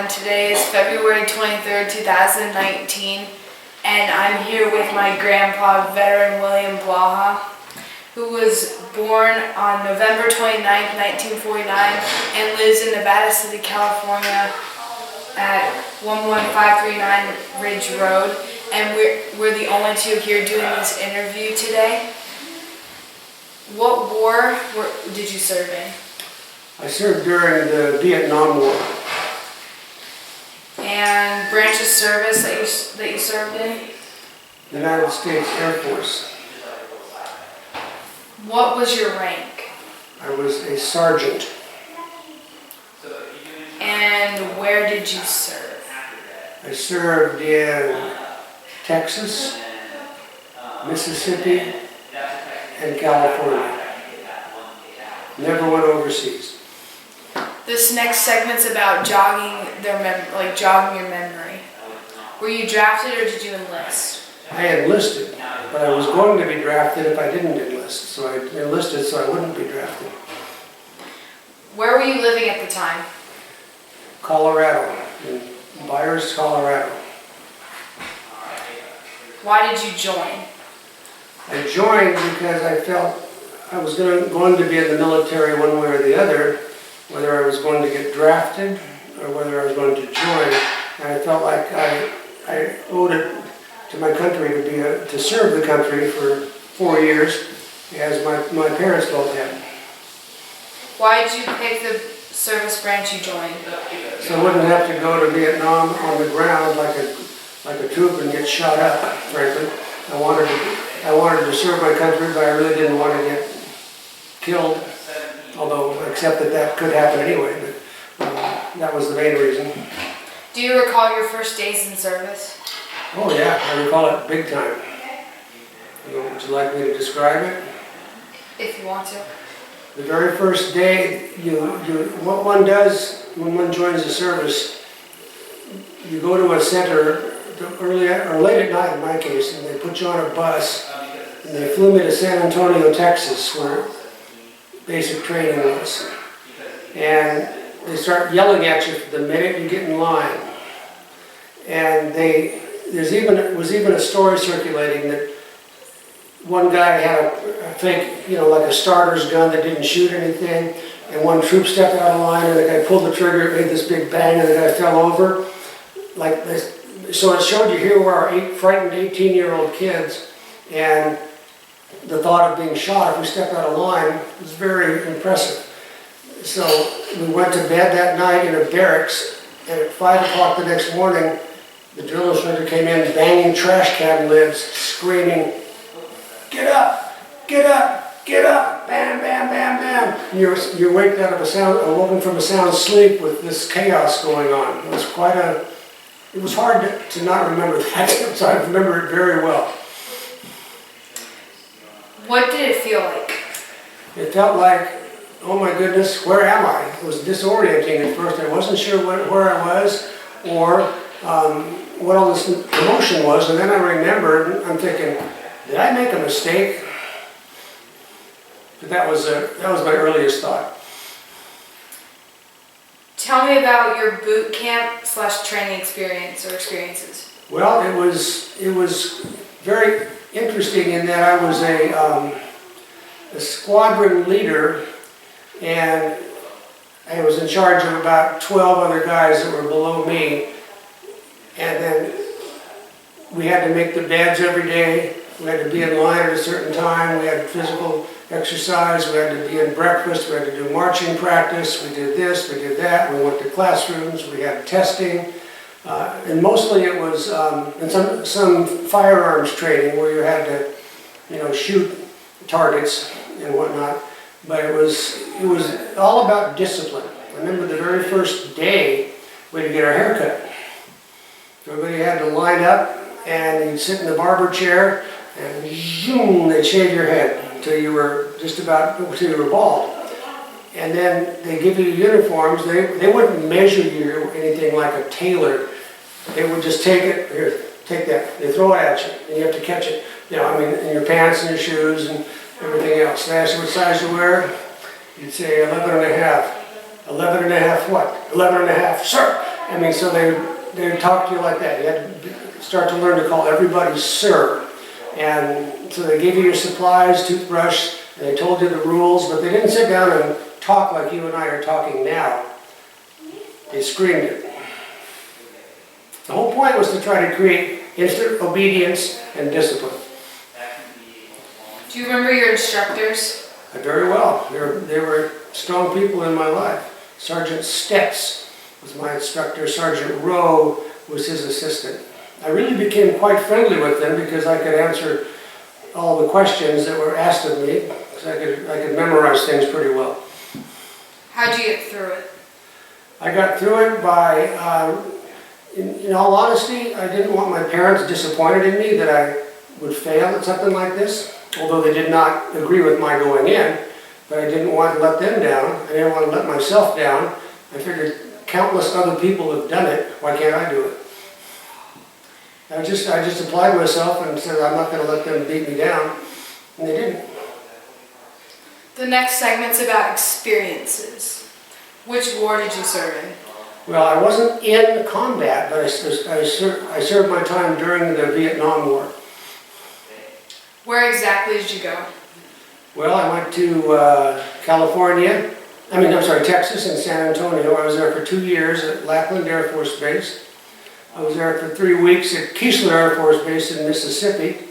everyone. Today is February 23rd, 2019, and I'm here with my grandpa, veteran William Blaha, who was born on November 29th, 1949, and lives in Nevada City, California at 11539 Ridge Road, and we're the only two here doing this interview today. What war did you serve in? I served during the Vietnam War. And branch of service that you served in? The United States Air Force. What was your rank? I was a sergeant. And where did you serve? I served in Texas, Mississippi, and California. Never went overseas. This next segment's about jogging jogging your memory. Were you drafted or did you enlist? I enlisted, but I was going to be drafted if I didn't enlist. So I enlisted so I wouldn't be drafted. Where were you living at the time? Colorado, in Byers, Colorado. Why did you join? I joined because I felt I was going to be in the military one way or the other, whether I was going to get drafted or whether I was going to join. And I felt like I owed it to my country to serve the country for 4 years, as my parents both had. Why did you pick the service branch you joined? So I wouldn't have to go to Vietnam on the ground like a troop and get shot up, frankly. I wanted to serve my country, but I really didn't want to get killed, although except that could happen anyway, but that was the main reason. Do you recall your first days in service? Oh yeah, I recall it big time. Would you like me to describe it? If you want to. The very first day, what one does when one joins the service, you go to a center early or late at night in my case, and they put you on a bus, and they flew me to San Antonio, Texas, where basic training was. And they start yelling at you the minute you get in line. And was even a story circulating that one guy had a fake, like a starter's gun that didn't shoot anything, and one troop stepped out of line and the guy pulled the trigger, it made this big bang, and the guy fell over. Like this. So it showed you here were our frightened 18-year-old kids, and the thought of being shot if we stepped out of line was very impressive. So we went to bed that night in a barracks, and at 5 o'clock the next morning, the drill instructor came in banging trash can lids, screaming, "Get up, get up, get up, bam, bam, bam, bam." And you're waking out of awoken from a sound sleep with this chaos going on. It was hard to not remember that, so I remember it very well. What did it feel like? It felt like, oh my goodness, where am I? It was disorienting at first. I wasn't sure where I was or what all this emotion was, and then I remembered, I'm thinking, did I make a mistake? But that was my earliest thought. Tell me about your boot camp / training experiences. Well, it was very interesting in that I was a squadron leader, and I was in charge of about 12 other guys that were below me, and then we had to make the beds every day. We had to be in line at a certain time. We had physical exercise. We had to be in breakfast. We had to do marching practice. We did this, we did that. We went to classrooms. We had testing. And mostly it was and some firearms training where you had to, shoot targets and whatnot. But it was all about discipline. I remember the very first day we had to get our hair cut. Everybody had to line up, and you'd sit in the barber chair, and zoom, they'd shave your head until you were bald. And then they give you uniforms. They wouldn't measure you anything like a tailor. They would just take it, here, take that. They throw it at you, and you have to catch it. In your pants and your shoes and everything else. They ask you what size you wear. You'd say 11 and a half. 11 and a half what? 11 and a half, sir. I mean, so they talk to you like that. You had to start to learn to call everybody sir. And so they gave you your supplies, toothbrush, and they told you the rules, but they didn't sit down and talk like you and I are talking now. They screamed it. The whole point was to try to create instant obedience and discipline. Do you remember your instructors? Very well. They were strong people in my life. Sergeant Stepps was my instructor. Sergeant Rowe was his assistant. I really became quite friendly with them because I could answer all the questions that were asked of me, because I could memorize things pretty well. How'd you get through it? I got through it by, in all honesty, I didn't want my parents disappointed in me that I would fail at something like this, although they did not agree with my going in, but I didn't want to let them down. I didn't want to let myself down. I figured countless other people have done it, why can't I do it? I just applied myself and said I'm not going to let them beat me down, and they didn't. The next segment's about experiences. Which war did you serve in? Well, I wasn't in combat, but I served my time during the Vietnam War. Where exactly did you go? Well, I went to Texas and San Antonio. I was there for 2 years at Lackland Air Force Base. I was there for 3 weeks at Keesler Air Force Base in Mississippi,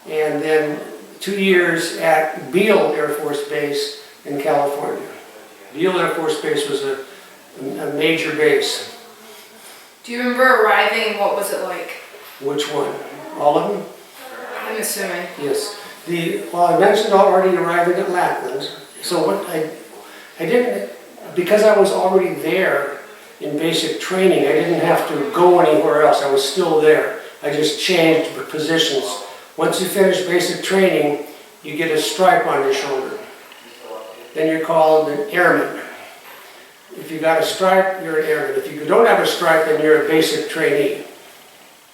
and then 2 years at Beale Air Force Base in California. Beale Air Force Base was a major base. Do you remember arriving? What was it like? Which one? All of them? I'm assuming. Yes. Well, I mentioned already arriving at Lackland. So what I didn't, because I was already there in basic training, I didn't have to go anywhere else. I was still there. I just changed positions. Once you finish basic training, you get a stripe on your shoulder. Then you're called an airman. If you got a stripe, you're an airman. If you don't have a stripe, then you're a basic trainee.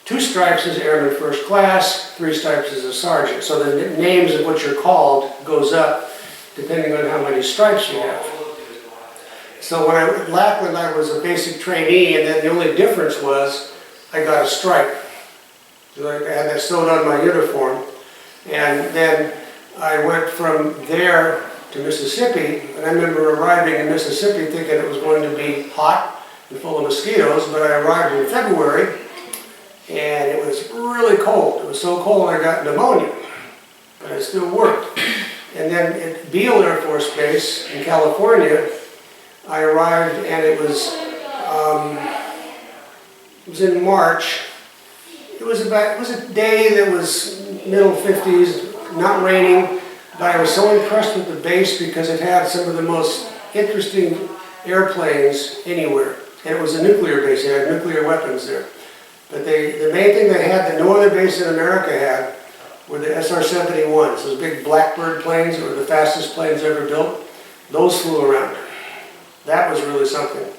2 stripes is airman first class, 3 stripes is a sergeant. So the names of what you're called goes up depending on how many stripes you have. So when I was at Lackland, I was a basic trainee, and then the only difference was I got a stripe. So I had that sewed on my uniform. And then I went from there to Mississippi, and I remember arriving in Mississippi thinking it was going to be hot and full of mosquitoes, but I arrived in February, and it was really cold. It was so cold I got pneumonia, but I still worked. And then at Beale Air Force Base in California, I arrived, and it was in March. It was a day that was middle 50s, not raining, but I was so impressed with the base because it had some of the most interesting airplanes anywhere. And it was a nuclear base. They had nuclear weapons there. But the main thing they had that no other base in America had were the SR-71s, those big Blackbird planes that were the fastest planes ever built. Those flew around. That was really something.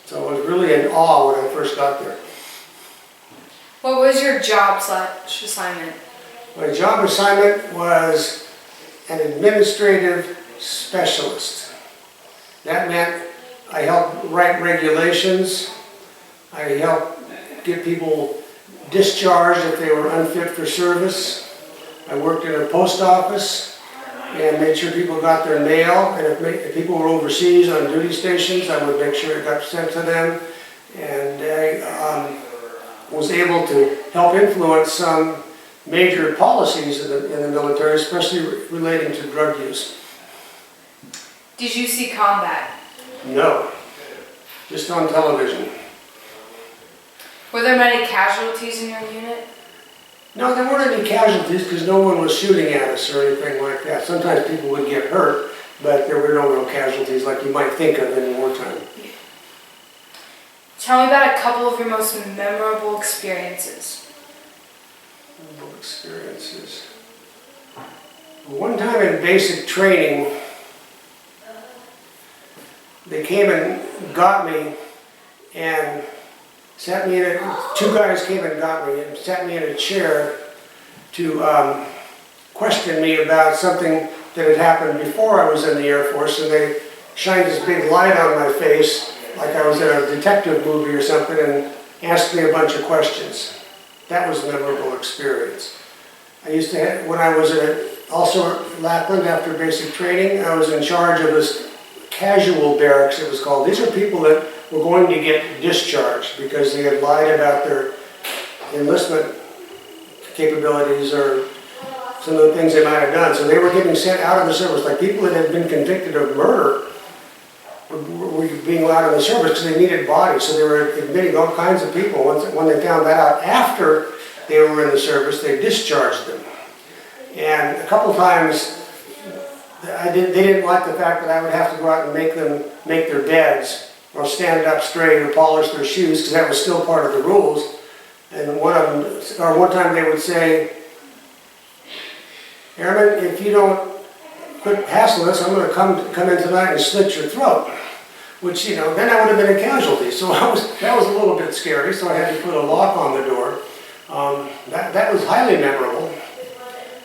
So I was really in awe when I first got there. What was your job/assignment? My job assignment was an administrative specialist. That meant I helped write regulations. I helped get people discharged if they were unfit for service. I worked in a post office and made sure people got their mail. And if people were overseas on duty stations, I would make sure it got sent to them. And I was able to help influence some major policies in the military, especially relating to drug use. Did you see combat? No, just on television. Were there many casualties in your unit? No, there weren't any casualties because no one was shooting at us or anything like that. Sometimes people would get hurt, but there were no real casualties like you might think of in wartime. Tell me about a couple of your most memorable experiences. Memorable experiences. One time in basic training, they came and got me and sat me in two guys came and got me and sat me in a chair to question me about something that had happened before I was in the Air Force, and they shined this big light on my face like I was in a detective movie or something and asked me a bunch of questions. That was a memorable experience. I used to have, when I was also at Lackland after basic training, I was in charge of this casual barracks, it was called. These are people that were going to get discharged because they had lied about their enlistment capabilities or some of the things they might have done. So they were getting sent out of the service, like people that had been convicted of murder were being allowed in the service because they needed bodies. So they were admitting all kinds of people. When they found that out after they were in the service, they discharged them. And a couple times, they didn't like the fact that I would have to go out and make them make their beds or stand up straight or polish their shoes, because that was still part of the rules. And one time they would say, "Airman, if you don't quit hassling us, I'm going to come in tonight and slit your throat." Which, then I would have been a casualty. So that was a little bit scary, so I had to put a lock on the door. That was highly memorable.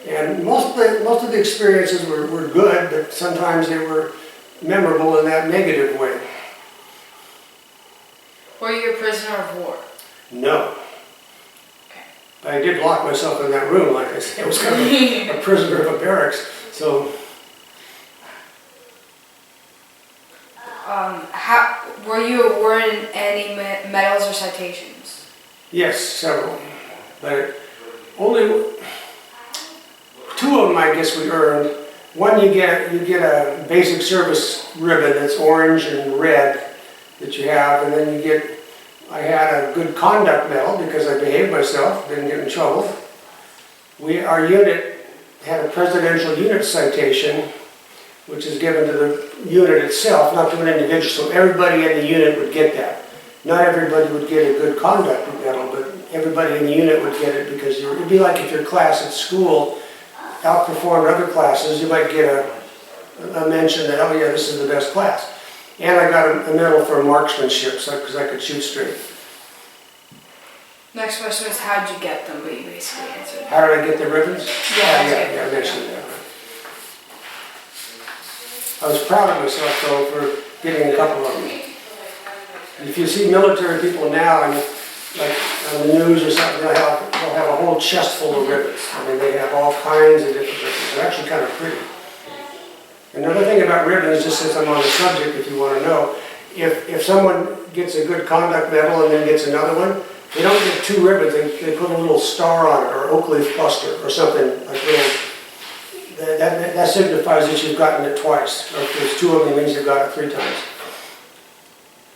And most of the experiences were good, but sometimes they were memorable in that negative way. Were you a prisoner of war? No. Okay. I did lock myself in that room, like I said. I was kind of a prisoner of a barracks. So, were you awarded any medals or citations? yes, several. But only two of them, I guess, we earned. One, you get a basic service ribbon that's orange and red that you have, and then I had a good conduct medal because I behaved myself, didn't get in trouble. Our unit had a presidential unit citation, which is given to the unit itself, not to an individual, so everybody in the unit would get that. Not everybody would get a good conduct medal, but everybody in the unit would get it because it'd be like if your class at school outperformed other classes, you might get a mention that, oh yeah, this is the best class. And I got a medal for marksmanship, because I could shoot straight. Next question is, how'd you get them? But you basically answered. How did I get the ribbons? Yeah, I mentioned that. I was proud of myself, though, for getting a couple of them. If you see military people now, and like on the news or something, they'll have a whole chest full of ribbons. I mean, they have all kinds of different ribbons. They're actually kind of pretty. Another thing about ribbons, just since I'm on the subject, if you want to know, if someone gets a good conduct medal and then gets another one, they don't get two ribbons, they put a little star on it, or oak leaf cluster, or something like that. That signifies that you've gotten it twice. Or if there's two of them, it means you've got it 3 times.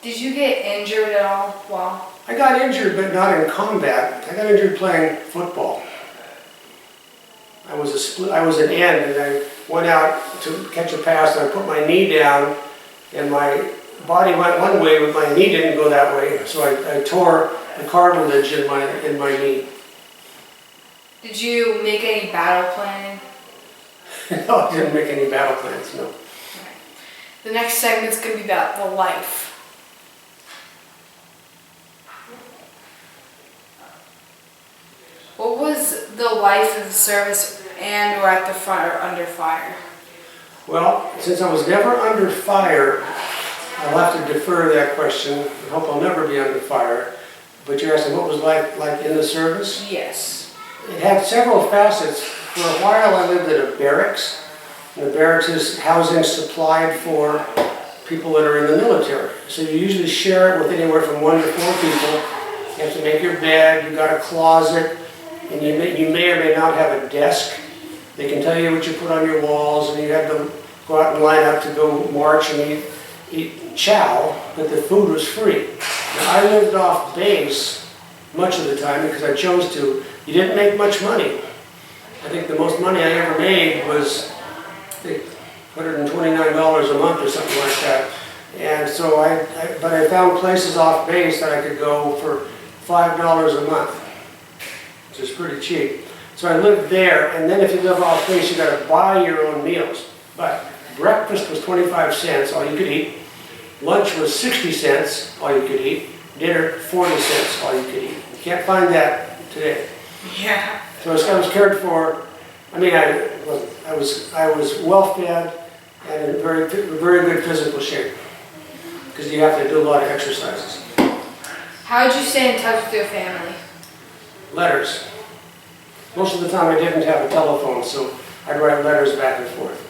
Did you get injured at all while? I got injured, but not in combat. I got injured playing football. I was an end, and I went out to catch a pass, and I put my knee down, and my body went one way, but my knee didn't go that way, so I tore the cartilage in my knee. Did you make any battle planning? No, I didn't make any battle plans, no. Okay. The next segment's going to be about the life. What was the life of the service and or at the front or under fire? Well, since I was never under fire, I'll have to defer that question. I hope I'll never be under fire. But you're asking what was life like in the service? Yes. It had several facets. For a while I lived at a barracks. And the barracks is housing supplied for people that are in the military. So you usually share it with anywhere from 1 to 4 people. You have to make your bed, you've got a closet, and you may or may not have a desk. They can tell you what you put on your walls, and you have to go out and line up to go march and eat chow, but the food was free. Now, I lived off base much of the time because I chose to. You didn't make much money. I think the most money I ever made was, I think, $129 a month or something like that. And so but I found places off base that I could go for $5 a month, which is pretty cheap. So I lived there, and then if you live off base, you got to buy your own meals. But breakfast was 25 cents, all you could eat. Lunch was 60 cents, all you could eat. Dinner, 40 cents, all you could eat. You can't find that today. Yeah. So I was cared for. I mean, I was well fed and in very good physical shape. because you have to do a lot of exercises. How did you stay in touch with your family? Letters. Most of the time I didn't have a telephone, so I'd write letters back and forth.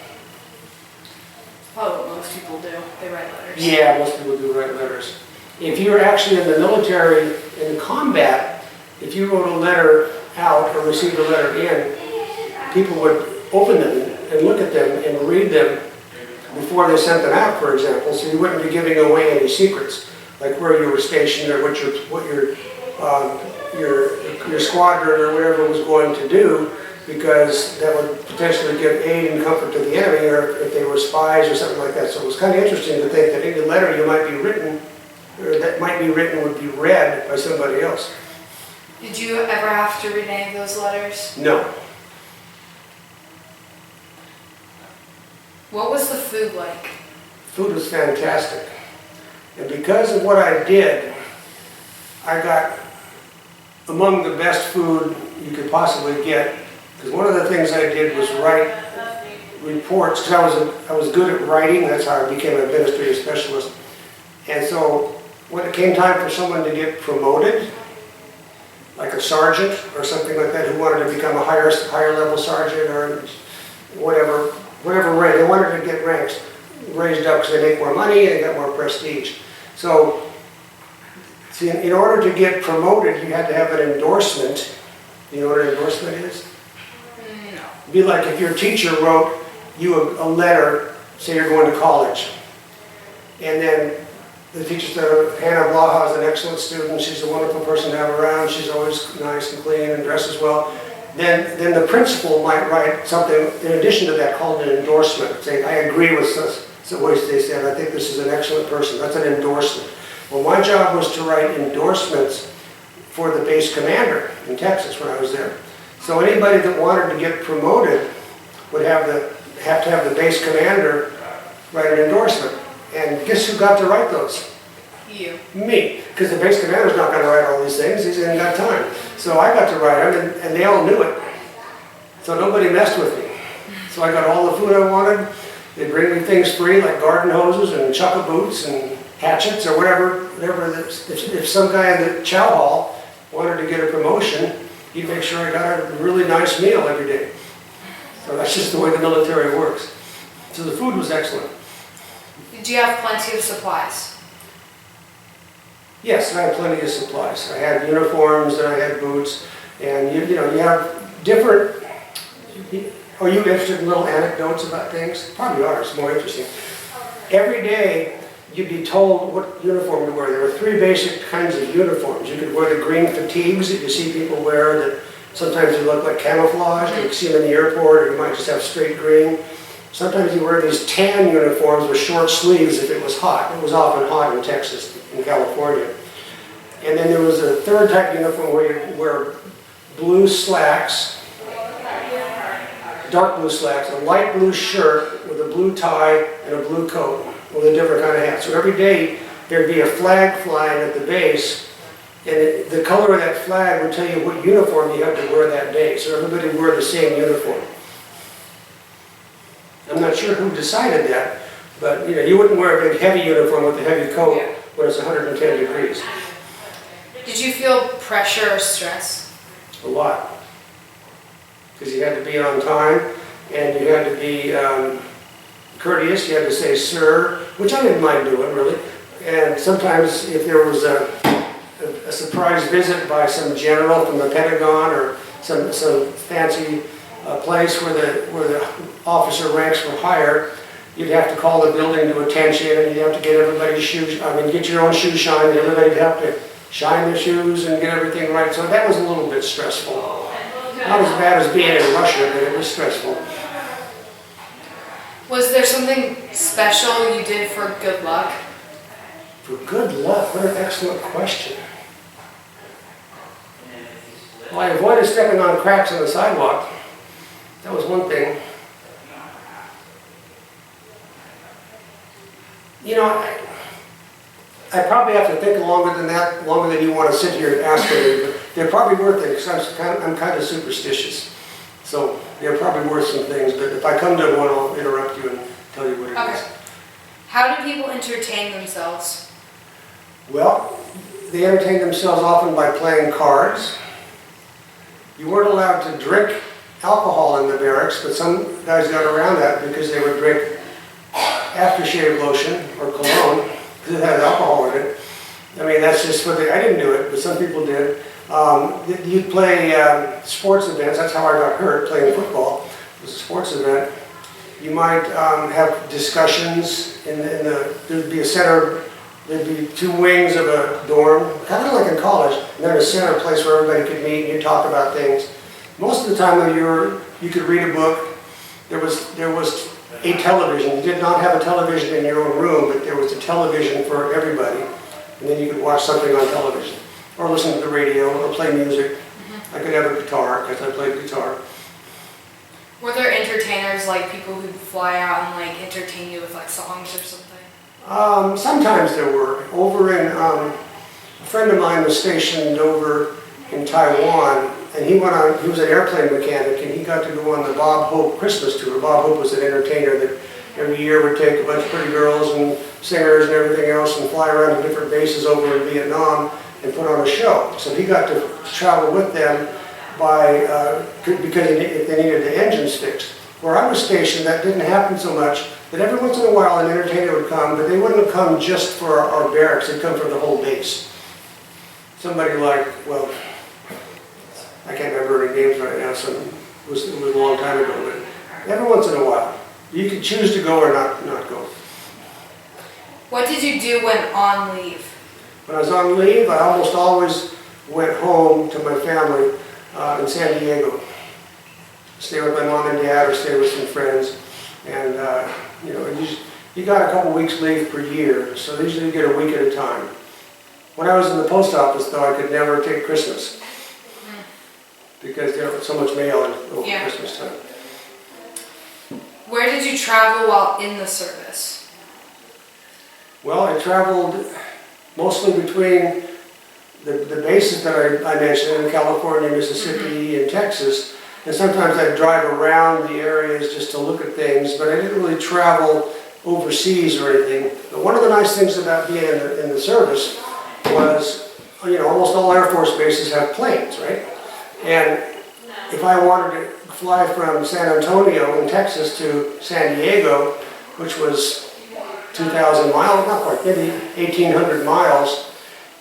Probably what most people do. They write letters. Yeah, most people do write letters. If you were actually in the military, in combat, if you wrote a letter out or received a letter in, people would open them and look at them and read them before they sent them out, for example, so you wouldn't be giving away any secrets, like where you were stationed or what your squadron or whatever was going to do, because that would potentially give aid and comfort to the enemy, or if they were spies or something like that. So it was kind of interesting to think that any letter you might be written, or that might be written, would be read by somebody else. Did you ever have to read any of those letters? No. What was the food like? Food was fantastic. And because of what I did, I got among the best food you could possibly get. Because one of the things I did was write reports, because I was good at writing. That's how I became an administrative specialist. And so when it came time for someone to get promoted, like a sergeant or something like that, who wanted to become a higher level sergeant or whatever rank, they wanted to get ranks raised up because they make more money and they got more prestige. So see, in order to get promoted, you had to have an endorsement. You know what an endorsement is? No. It'd be like if your teacher wrote you a letter, say you're going to college, and then the teacher said, Hannah Blaha is an excellent student, she's a wonderful person to have around, she's always nice and clean and dresses well. Then the principal might write something in addition to that called an endorsement, saying, I agree with what they said, I think this is an excellent person. That's an endorsement. Well, my job was to write endorsements for the base commander in Texas when I was there. So anybody that wanted to get promoted would have to have the base commander write an endorsement. And guess who got to write those? You. Me. Because the base commander's not going to write all these things, he's ain't got time. So I got to write them, and they all knew it. So nobody messed with me. So I got all the food I wanted. They'd bring me things free, like garden hoses and chukka boots and hatchets or whatever. If some guy in the chow hall wanted to get a promotion, he'd make sure I got a really nice meal every day. So that's just the way the military works. So the food was excellent. Did you have plenty of supplies? Yes, I had plenty of supplies. I had uniforms and I had boots, and you have different. Are you interested in little anecdotes about things? Probably are. It's more interesting. Every day you'd be told what uniform to wear. There were three basic kinds of uniforms. You could wear the green fatigues that you see people wear. That sometimes they look like camouflage. You can see them in the airport, or you might just have straight green. Sometimes you wear these tan uniforms with short sleeves if it was hot. It was often hot in Texas, in California. And then there was a third type uniform where you wear blue slacks, dark blue slacks, a light blue shirt with a blue tie and a blue coat with a different kind of hat. So every day there'd be a flag flying at the base, and the color of that flag would tell you what uniform you had to wear that day. So everybody wore the same uniform. I'm not sure who decided that, but you wouldn't wear a big heavy uniform with a heavy coat when it's 110 degrees. Did you feel pressure or stress? A lot. Because you had to be on time, and you had to be courteous, you had to say sir, which I didn't mind doing really. And sometimes if there was a surprise visit by some general from the Pentagon or some fancy place where the officer ranks were higher, you'd have to call the building to attention, and you'd have to get everybody's shoes, get your own shoes shined, everybody'd have to shine their shoes and get everything right. So that was a little bit stressful. Not as bad as being in Russia, but it was stressful. Was there something special you did for good luck? For good luck? What an excellent question. Well, I avoided stepping on cracks on the sidewalk. That was one thing. I probably have to think longer than that, longer than you want to sit here and ask me, but there probably were things. I'm kind of superstitious. So there probably were some things, but if I come to one, I'll interrupt you and tell you what it is. How do people entertain themselves? Well, they entertained themselves often by playing cards. You weren't allowed to drink alcohol in the barracks, but some guys got around that because they would drink aftershave lotion or cologne because it had alcohol in it. I mean, that's just what I didn't do it, but some people did. You'd play sports events. That's how I got hurt, playing football. It was a sports event. You might have discussions there'd be a center, there'd be two wings of a dorm, kind of like in college, and then a center place where everybody could meet and you talk about things. Most of the time when you could read a book, there was a television. You did not have a television in your own room, but there was a television for everybody. And then you could watch something on television, or listen to the radio, or play music. I could have a guitar, because I played guitar. Were there entertainers, like people who'd fly out and like entertain you with like songs or something? Sometimes there were. Over in, a friend of mine was stationed over in Taiwan, and he was an airplane mechanic, and he got to go on the Bob Hope Christmas tour. Bob Hope was an entertainer that every year would take a bunch of pretty girls and singers and everything else and fly around to different bases over in Vietnam and put on a show. So he got to travel with them because they needed the engines fixed. Where I was stationed, that didn't happen so much, but every once in a while an entertainer would come, but they wouldn't come just for our barracks, they'd come for the whole base. Somebody like, well, I can't remember any names right now, so it was a long time ago, but every once in a while. You could choose to go or not go. What did you do when on leave? When I was on leave, I almost always went home to my family in San Diego. Stay with my mom and dad or stay with some friends. And you got a couple weeks leave per year, so usually you get a week at a time. When I was in the post office, though, I could never take Christmas because there was so much mail over Christmas time. Where did you travel while in the service? Well, I traveled mostly between the bases that I mentioned in California, Mississippi, and Texas. And sometimes I'd drive around the areas just to look at things, but I didn't really travel overseas or anything. But one of the nice things about being in the service was, almost all Air Force bases have planes, right? And if I wanted to fly from San Antonio in Texas to San Diego, which was 2,000 miles, not quite, maybe 1,800 miles,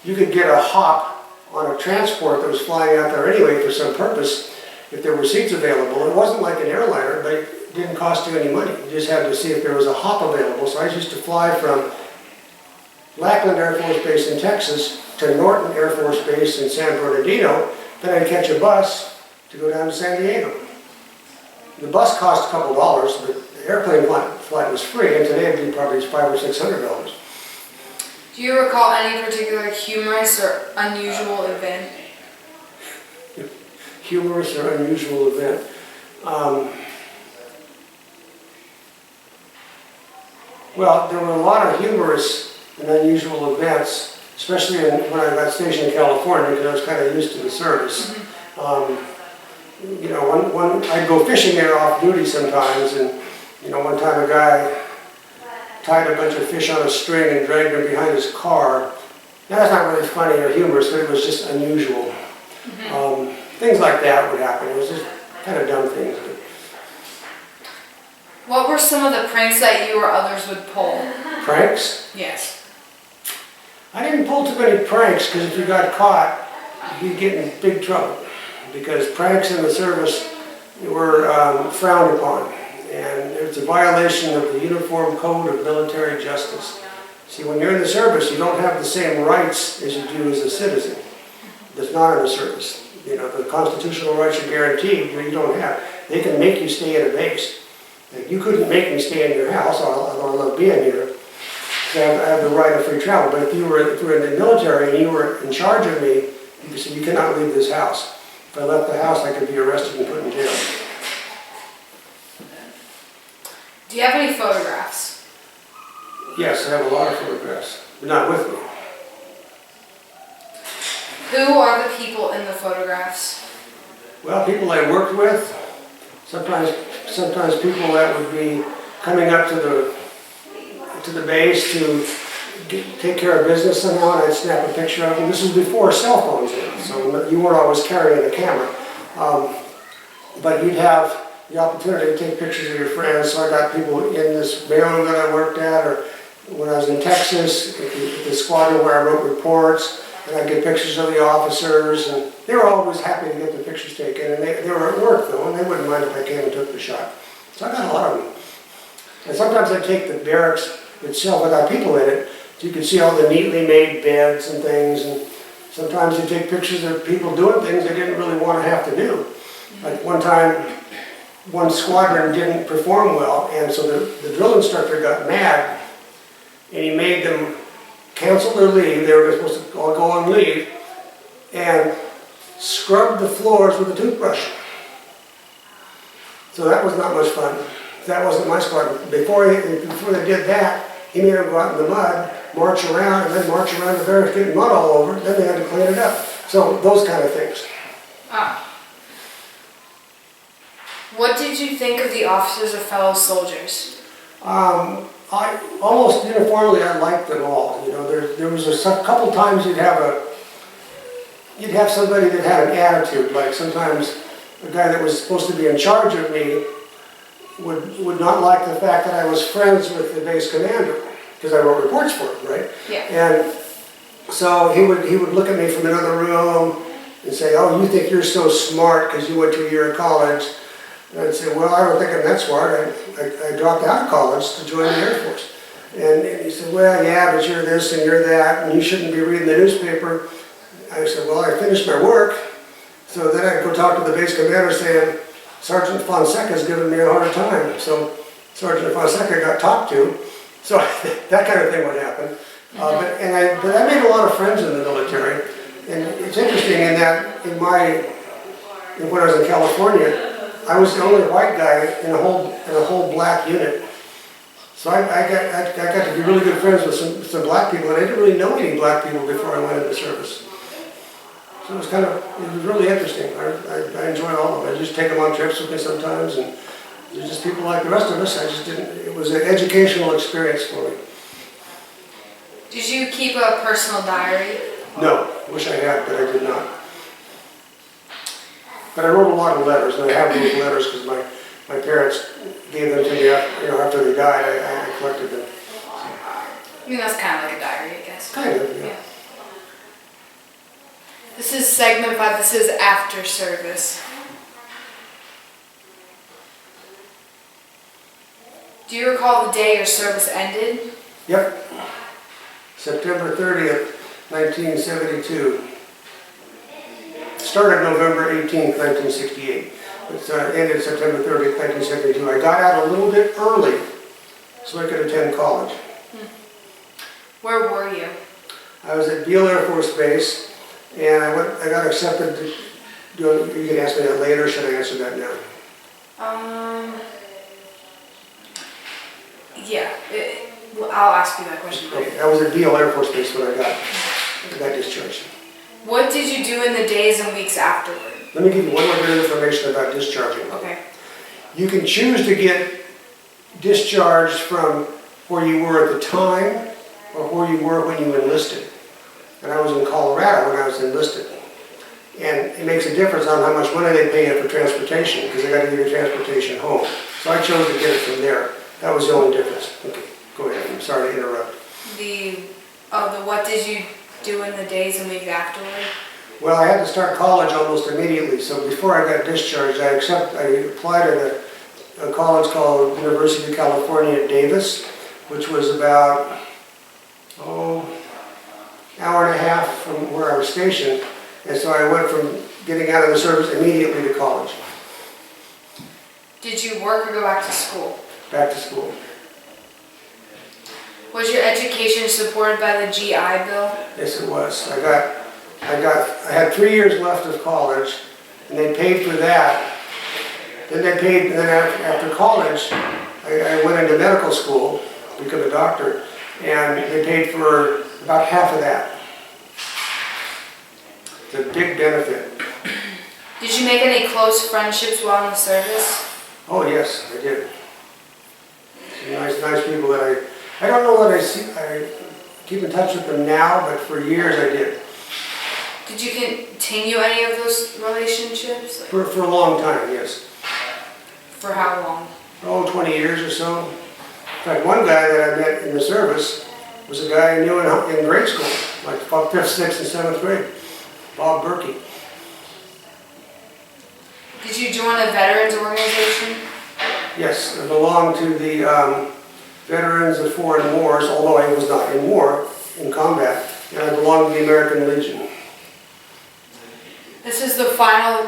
you could get a hop on a transport that was flying out there anyway for some purpose if there were seats available. It wasn't like an airliner, but it didn't cost you any money. You just had to see if there was a hop available. So I used to fly from Lackland Air Force Base in Texas to Norton Air Force Base in San Bernardino. Then I'd catch a bus to go down to San Diego. The bus cost a couple dollars, but the airplane flight was free, and today it'd be probably $500 or $600. Do you recall any particular humorous or unusual event? Humorous or unusual event? Well, there were a lot of humorous and unusual events, especially when I got stationed in California, because I was kind of used to the service. I'd go fishing there off duty sometimes, and one time a guy tied a bunch of fish on a string and dragged them behind his car. Now, that's not really funny or humorous, but it was just unusual. Things like that would happen. It was just kind of dumb things. What were some of the pranks that you or others would pull? Pranks? Yes. I didn't pull too many pranks because if you got caught, you'd get in big trouble. Because pranks in the service were frowned upon. And it's a violation of the Uniform Code of Military Justice. See, when you're in the service, you don't have the same rights as you do as a citizen that's not in the service. The constitutional rights are guaranteed, you don't have. They can make you stay at a base. Like, you couldn't make me stay in your house, although I love being here. I have the right of free travel. But if you were in the military and you were in charge of me, you said, you cannot leave this house. If I left the house, I could be arrested and put in jail. Do you have any photographs? Yes, I have a lot of photographs, but not with me. Who are the people in the photographs? Well, people I worked with, sometimes people that would be coming up to to the base to take care of business somehow, and I'd snap a picture of them. This was before cell phones, so you weren't always carrying a camera. But you'd have the opportunity to take pictures of your friends. So I got people in this mailroom that I worked at, or when I was in Texas, at the squadron where I wrote reports, and I'd get pictures of the officers, and they were always happy to get the pictures taken, and they were at work though, and they wouldn't mind if I came and took the shot. So I got a lot of them. And sometimes I'd take the barracks itself without people in it, so you could see all the neatly made beds and things, and sometimes you take pictures of people doing things they didn't really want to have to do. Like one time, one squadron didn't perform well, and so the drill instructor got mad, and he made them cancel their leave. They were supposed to all go on leave, and scrub the floors with a toothbrush. So that was not much fun. That wasn't my squadron. Before they did that, he made them go out in the mud, march around, and then march around the barracks, getting mud all over. Then they had to clean it up. So those kind of things. Ah. What did you think of the officers or fellow soldiers? I almost uniformly I liked them all. You know, there was a couple times you'd have somebody that had an attitude. Like sometimes a guy that was supposed to be in charge of me would not like the fact that I was friends with the base commander because I wrote reports for him, right? Yeah. And so he would look at me from another room and say, "Oh, you think you're so smart because you went to a year of college." And I'd say, "Well, I don't think I'm that smart. I dropped out of college to join the Air Force." And he said, "Well, yeah, but you're this and you're that, and you shouldn't be reading the newspaper." I said, "Well, I finished my work." So then I'd go talk to the base commander saying, "Sergeant Fonseca's giving me a hard time." So Sergeant Fonseca got talked to. So that kind of thing would happen. But I made a lot of friends in the military. And it's interesting in that when I was in California, I was the only white guy in a whole black unit. So I got to be really good friends with some black people, and I didn't really know any black people before I went into the service. So it was really interesting. I enjoyed all of it. I just take them on trips with me sometimes, and they're just people like the rest of us. It was an educational experience for me. Did you keep a personal diary? No, wish I had, but I did not. But I wrote a lot of letters, and I have those letters because my parents gave them to me after they died. I collected them. I mean, that's kind of like a diary, I guess. Kind of, yeah. This is segment 5. This is after service. Do you recall the day your service ended? Yep. September 30th, 1972. Started November 18th, 1968. It ended September 30th, 1972. I got out a little bit early so I could attend college. Where were you? I was at Beale Air Force Base, and I got accepted to you can ask me that later, or should I answer that now? Yeah, I'll ask you that question later. Okay, I was at Beale Air Force Base when I got discharged. What did you do in the days and weeks afterward? Let me give you one more bit of information about discharging. Okay. You can choose to get discharged from where you were at the time or where you were when you enlisted. And I was in Colorado when I was enlisted. And it makes a difference on how much money they pay you for transportation, because they got to give you transportation home. So I chose to get it from there. That was the only difference. Okay, go ahead. I'm sorry to interrupt. What did you do in the days and weeks afterward? Well, I had to start college almost immediately. So before I got discharged, I applied at a college called University of California at Davis, which was about, hour and a half from where I was stationed. And so I went from getting out of the service immediately to college. Did you work or go back to school? Back to school. Was your education supported by the GI Bill? Yes, it was. I had 3 years left of college, and they paid for that. Then after college, I went into medical school to become a doctor, and they paid for about half of that. It's a big benefit. Did you make any close friendships while in the service? Oh yes, I did. Some nice people that I I don't know that I keep in touch with them now, but for years I did. Did you continue any of those relationships? Like, For a long time, yes. for how long? Oh, 20 years or so. In fact, one guy that I met in the service was a guy I knew in grade school, like 5th, 6th, and 7th grade, Bob Berkey. Did you join a veterans organization? Yes, I belonged to the Veterans of Foreign Wars, although I was not in war, in combat, and I belonged to the American Legion. This is the final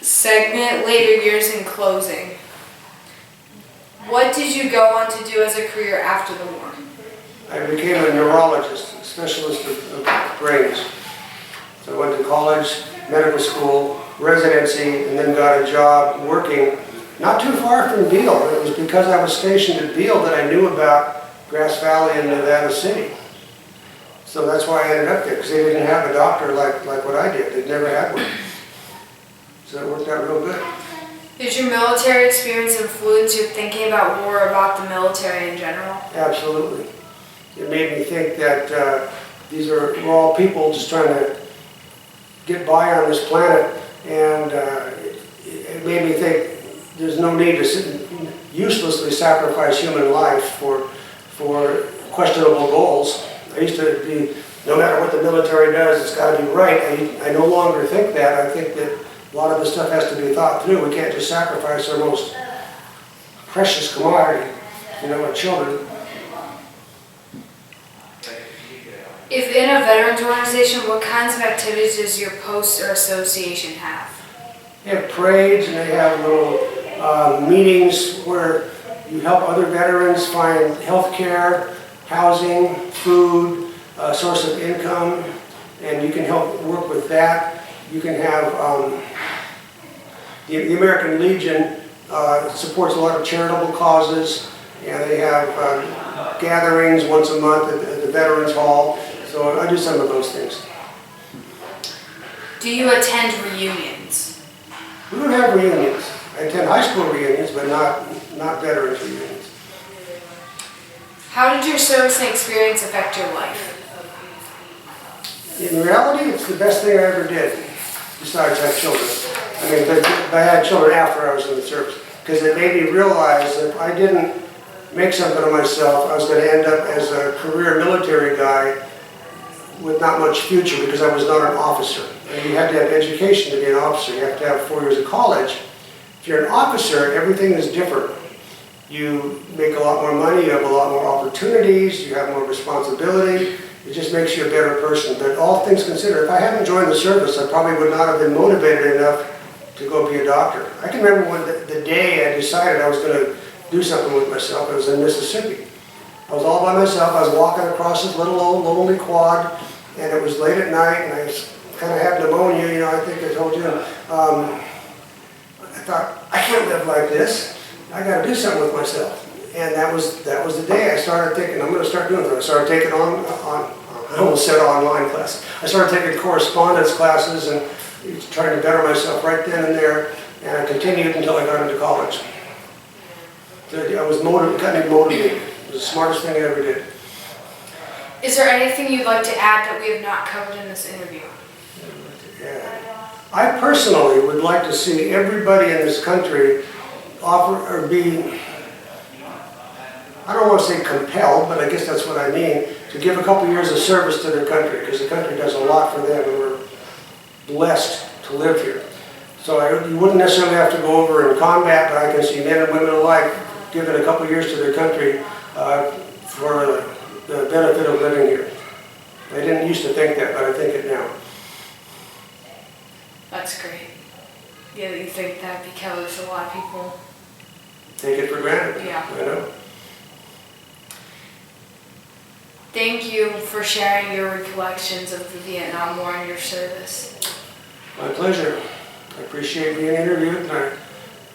segment, later years in closing. What did you go on to do as a career after the war? I became a neurologist, a specialist of brains. So I went to college, medical school, residency, and then got a job working not too far from Beale. It was because I was stationed at Beale that I knew about Grass Valley and Nevada City. So that's why I ended up there, because they didn't have a doctor like what I did. They'd never had one. So it worked out real good. Did your military experience influence your thinking about war, about the military in general? Absolutely. It made me think that we're all people just trying to get by on this planet, and it made me think there's no need to uselessly sacrifice human life for questionable goals. I used to be, no matter what the military does, it's got to be right. I no longer think that. I think that a lot of this stuff has to be thought through. We can't just sacrifice our most precious commodity, our children. If in a veterans organization, what kinds of activities does your post or association have? They have parades and they have little meetings where you help other veterans find health care, housing, food, a source of income, and you can help work with that. You can have, the American Legion supports a lot of charitable causes, and they have gatherings once a month at the Veterans Hall. So I do some of those things. Do you attend reunions? We don't have reunions. I attend high school reunions, but not veterans reunions. How did your servicing experience affect your life? In reality, it's the best thing I ever did, besides have children. I mean, but I had children after I was in the service, because it made me realize that if I didn't make something of myself, I was going to end up as a career military guy with not much future, because I was not an officer. And you have to have education to be an officer. You have to have 4 years of college. If you're an officer, everything is different. You make a lot more money, you have a lot more opportunities, you have more responsibility. It just makes you a better person. But all things considered, if I hadn't joined the service, I probably would not have been motivated enough to go be a doctor. I can remember when the day I decided I was going to do something with myself. I was in Mississippi. I was all by myself. I was walking across this little old lonely quad, and it was late at night, and I kind of had pneumonia, I think I told you. I thought, I can't live like this. I got to do something with myself. And that was the day I started thinking, I'm going to start doing it. I started taking I almost said online classes. I started taking correspondence classes and trying to better myself right then and there. And I continued until I got into college. I was got me motivated. It was the smartest thing I ever did. Is there anything you'd like to add that we have not covered in this interview? Yeah. I personally would like to see everybody in this country offer or be, I don't want to say compelled, but I guess that's what I mean, to give a couple years of service to their country, because the country does a lot for them, and we're blessed to live here. So you wouldn't necessarily have to go over in combat, but I can see men and women alike giving a couple years to their country for the benefit of living here. I didn't used to think that, but I think it now. That's great. Yeah, that you think that, because a lot of people Take it for granted. Yeah. I know. Thank you for sharing your recollections of the Vietnam War and your service. My pleasure. I appreciate being interviewed, and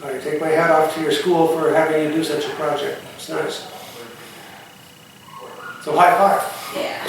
I take my hat off to your school for having you do such a project. It's nice. So high five. Yeah.